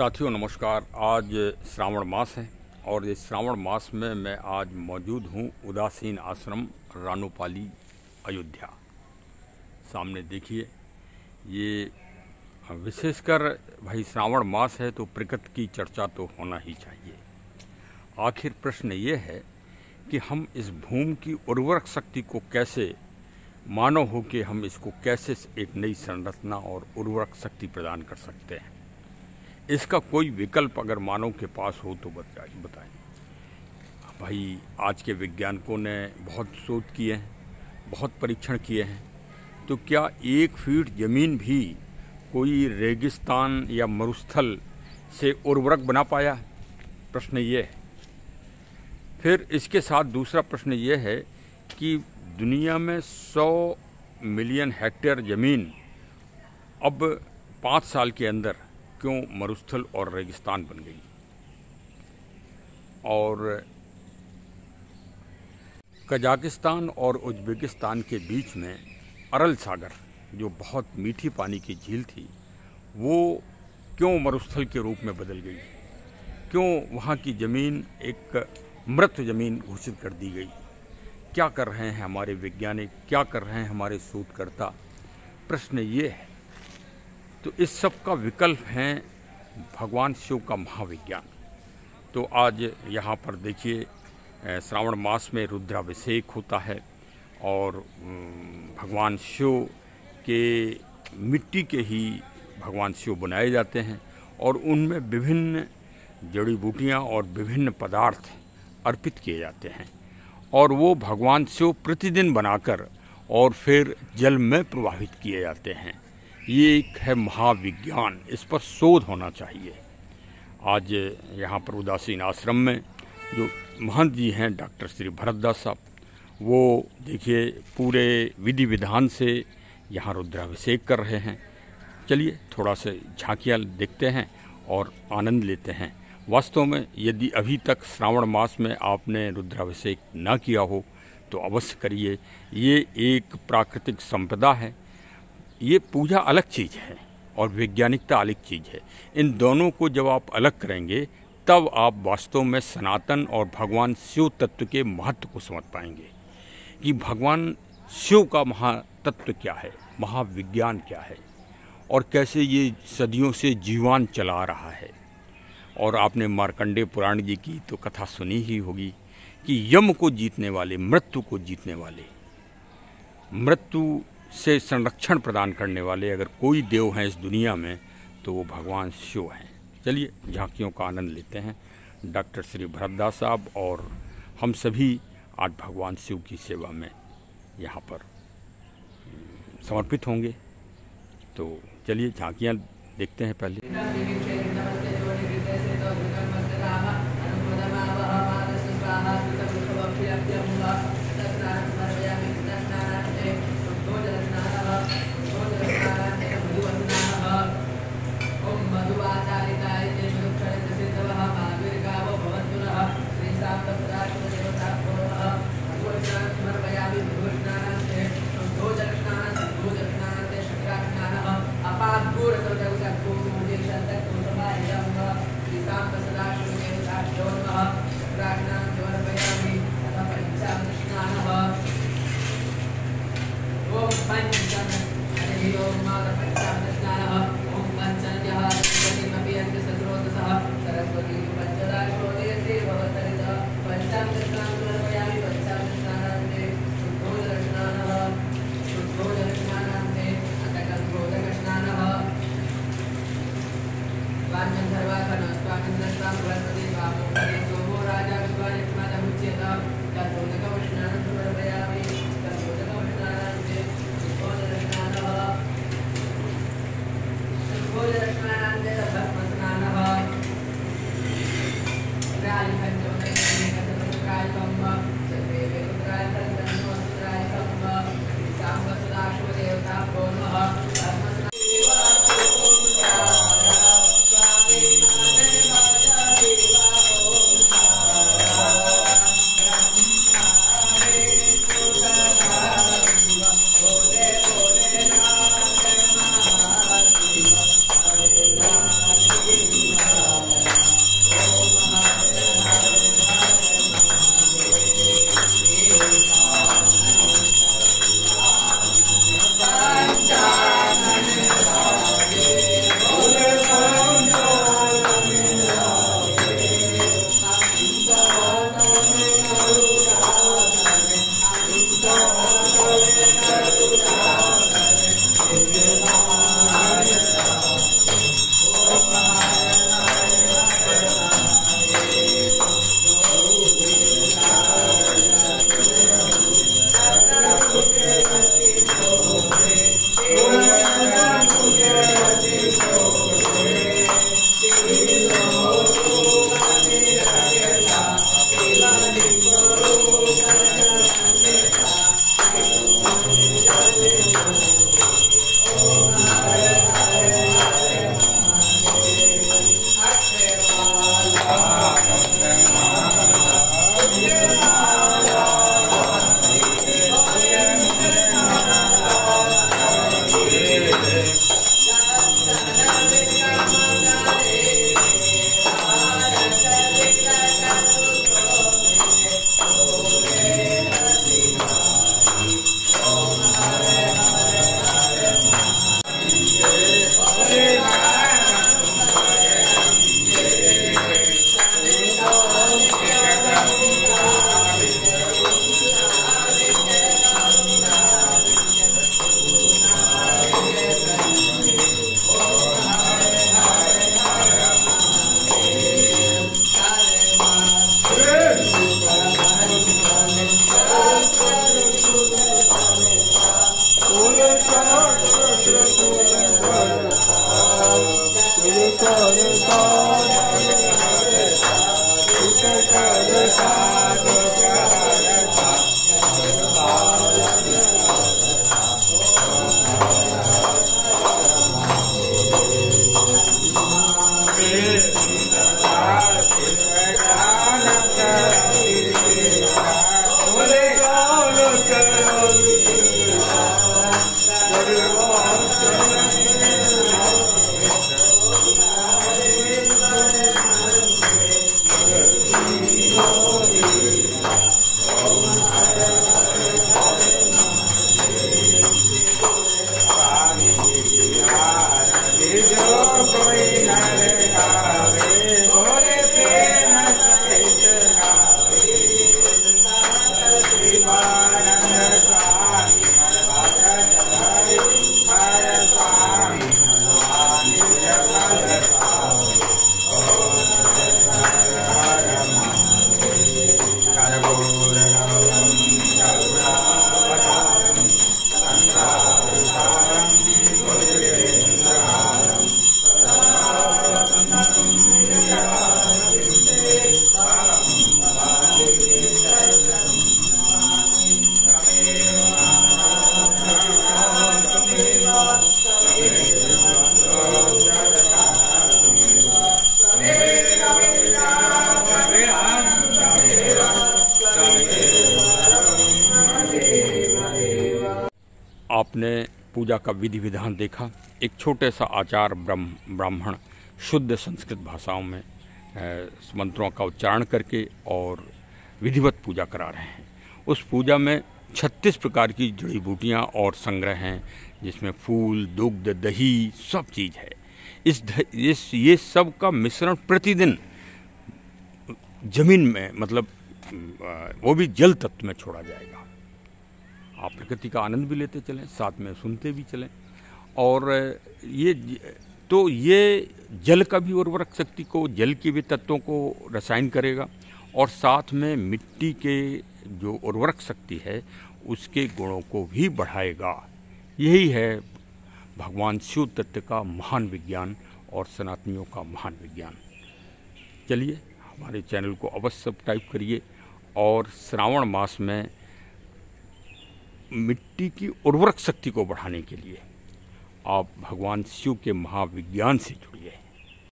साथियों नमस्कार। आज श्रावण मास है और इस श्रावण मास में मैं आज मौजूद हूँ उदासीन आश्रम रानोपाली अयोध्या। सामने देखिए, ये विशेषकर भाई श्रावण मास है तो प्रकृति की चर्चा तो होना ही चाहिए। आखिर प्रश्न ये है कि हम इस भूमि की उर्वरक शक्ति को कैसे, मानव हो के हम इसको कैसे एक नई संरचना और उर्वरक शक्ति प्रदान कर सकते हैं। इसका कोई विकल्प अगर मानव के पास हो तो बताएं। भाई आज के वैज्ञानिकों ने बहुत शोध किए हैं, बहुत परीक्षण किए हैं, तो क्या 1 फीट ज़मीन भी कोई रेगिस्तान या मरुस्थल से उर्वरक बना पाया? प्रश्न ये है। फिर इसके साथ दूसरा प्रश्न ये है कि दुनिया में 100 मिलियन हेक्टेयर ज़मीन अब 5 साल के अंदर क्यों मरुस्थल और रेगिस्तान बन गई? और कजाकिस्तान और उज़्बेकिस्तान के बीच में अरल सागर, जो बहुत मीठी पानी की झील थी, वो क्यों मरुस्थल के रूप में बदल गई? क्यों वहाँ की ज़मीन एक मृत ज़मीन घोषित कर दी गई? क्या कर रहे हैं हमारे वैज्ञानिक, क्या कर रहे हैं हमारे शोधकर्ता? प्रश्न ये है। तो इस सब का विकल्प है भगवान शिव का महाविज्ञान। तो आज यहाँ पर देखिए, श्रावण मास में रुद्राभिषेक होता है और भगवान शिव के मिट्टी के ही भगवान शिव बनाए जाते हैं और उनमें विभिन्न जड़ी बूटियाँ और विभिन्न पदार्थ अर्पित किए जाते हैं और वो भगवान शिव प्रतिदिन बनाकर और फिर जल में प्रवाहित किए जाते हैं। ये एक है महाविज्ञान, इस पर शोध होना चाहिए। आज यहाँ पर उदासीन आश्रम में जो महंत जी हैं डॉक्टर श्री भरतदास साहब, वो देखिए पूरे विधि विधान से यहाँ रुद्राभिषेक कर रहे हैं। चलिए थोड़ा सा झांकियाँ देखते हैं और आनंद लेते हैं। वास्तव में यदि अभी तक श्रावण मास में आपने रुद्राभिषेक ना किया हो तो अवश्य करिए। ये एक प्राकृतिक संपदा है, ये पूजा अलग चीज़ है और वैज्ञानिकता अलग चीज़ है। इन दोनों को जब आप अलग करेंगे तब आप वास्तव में सनातन और भगवान शिव तत्व के महत्व को समझ पाएंगे कि भगवान शिव का महातत्व क्या है, महाविज्ञान क्या है और कैसे ये सदियों से जीवन चला रहा है। और आपने मार्कंडेय पुराण जी की तो कथा सुनी ही होगी कि यम को जीतने वाले, मृत्यु को जीतने वाले, मृत्यु से संरक्षण प्रदान करने वाले अगर कोई देव हैं इस दुनिया में तो वो भगवान शिव हैं। चलिए झांकियों का आनंद लेते हैं। डॉक्टर श्री भरतदास साहब और हम सभी आज भगवान शिव की सेवा में यहाँ पर समर्पित होंगे। तो चलिए झांकियाँ देखते हैं। पहले आपने पूजा का विधि विधान देखा। एक छोटे सा आचार ब्राह्मण शुद्ध संस्कृत भाषाओं में मंत्रों का उच्चारण करके और विधिवत पूजा करा रहे हैं। उस पूजा में 36 प्रकार की जड़ी बूटियाँ और संग्रह हैं, जिसमें फूल, दुग्ध, दही सब चीज़ है। ये सब का मिश्रण प्रतिदिन जमीन में, मतलब वो भी जल तत्व में छोड़ा जाएगा। आप प्रकृति का आनंद भी लेते चलें, साथ में सुनते भी चलें। और ये जल का भी उर्वरक शक्ति को, जल के भी तत्वों को रसायन करेगा और साथ में मिट्टी के जो उर्वरक शक्ति है उसके गुणों को भी बढ़ाएगा। यही है भगवान शिव तत्व का महान विज्ञान और सनातनियों का महान विज्ञान। चलिए, हमारे चैनल को अवश्य सब्सक्राइब करिए और श्रावण मास में मिट्टी की उर्वरक शक्ति को बढ़ाने के लिए आप भगवान शिव के महाविज्ञान से जुड़िए।